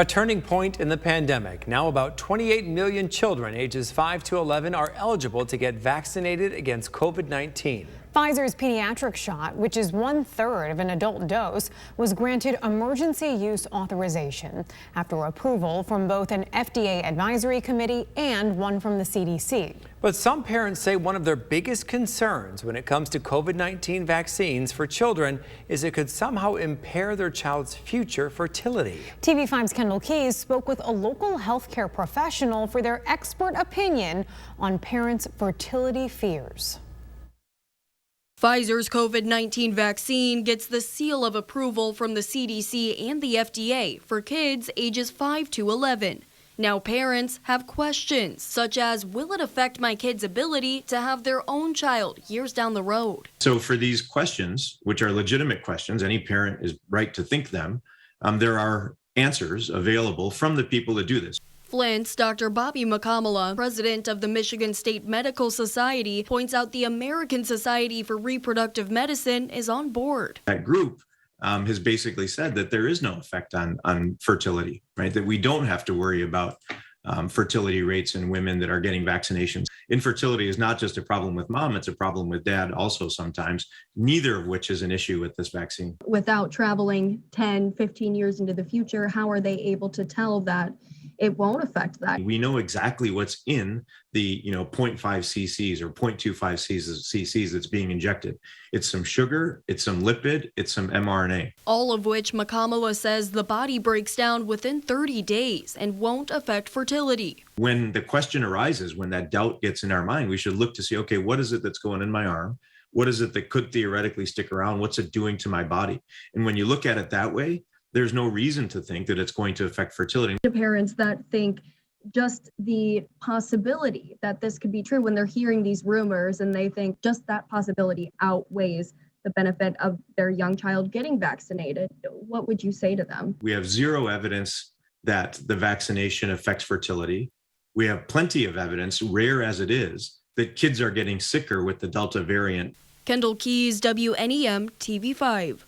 A turning point in the pandemic. Now about 28 million children ages 5 to 11 are eligible to get vaccinated against COVID-19. Pfizer's pediatric shot, which is 1/3 of an adult dose, was granted emergency use authorization after approval from both an FDA advisory committee and one from the CDC. But some parents say one of their biggest concerns when it comes to COVID-19 vaccines for children is it could somehow impair their child's future fertility. TV5's Kendall Keys spoke with a local healthcare professional for their expert opinion on parents' fertility fears. Pfizer's COVID-19 vaccine gets the seal of approval from the CDC and the FDA for kids ages 5 to 11. Now parents have questions, such as, will it affect my kid's ability to have their own child years down the road? So for these questions, which are legitimate questions, any parent is right to think them, there are answers available from the people that do this. Flint's Dr. Bobby McCamala, president of the Michigan State Medical Society, points out the American Society for Reproductive Medicine is on board. That group has basically said that there is no effect on fertility, right? That we don't have to worry about fertility rates in women that are getting vaccinations. Infertility is not just a problem with mom, it's a problem with dad also sometimes, neither of which is an issue with this vaccine. Without traveling 10, 15 years into the future, how are they able to tell that it won't affect that? We know exactly what's in the 0.5 cc's or 0.25 cc's that's being injected. It's some sugar, it's some lipid, it's some mRNA. All of which McCamala says the body breaks down within 30 days and won't affect fertility. When the question arises, when that doubt gets in our mind, we should look to see, okay, what is it that's going in my arm? What is it that could theoretically stick around? What's it doing to my body? And when you look at it that way, there's no reason to think that it's going to affect fertility. The parents that think just the possibility that this could be true when they're hearing these rumors, and they think just that possibility outweighs the benefit of their young child getting vaccinated, what would you say to them? We have zero evidence that the vaccination affects fertility. We have plenty of evidence, rare as it is, that kids are getting sicker with the Delta variant. Kendall Keys, WNEM TV5.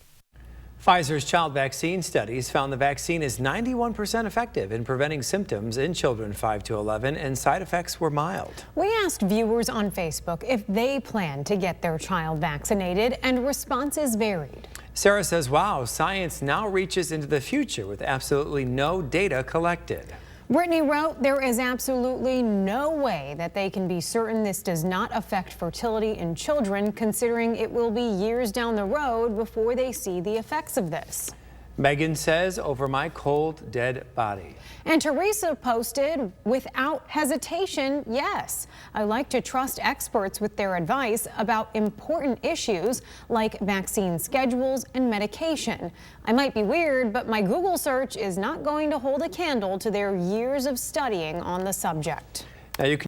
Pfizer's child vaccine studies found the vaccine is 91% effective in preventing symptoms in children 5 to 11, and side effects were mild. We asked viewers on Facebook if they plan to get their child vaccinated, and responses varied. Sarah says, wow, science now reaches into the future with absolutely no data collected. Brittany wrote, there is absolutely no way that they can be certain this does not affect fertility in children, considering it will be years down the road before they see the effects of this. Megan says, over my cold, dead body. And Teresa posted, without hesitation, yes. I like to trust experts with their advice about important issues like vaccine schedules and medication. I might be weird, but my Google search is not going to hold a candle to their years of studying on the subject. Now you can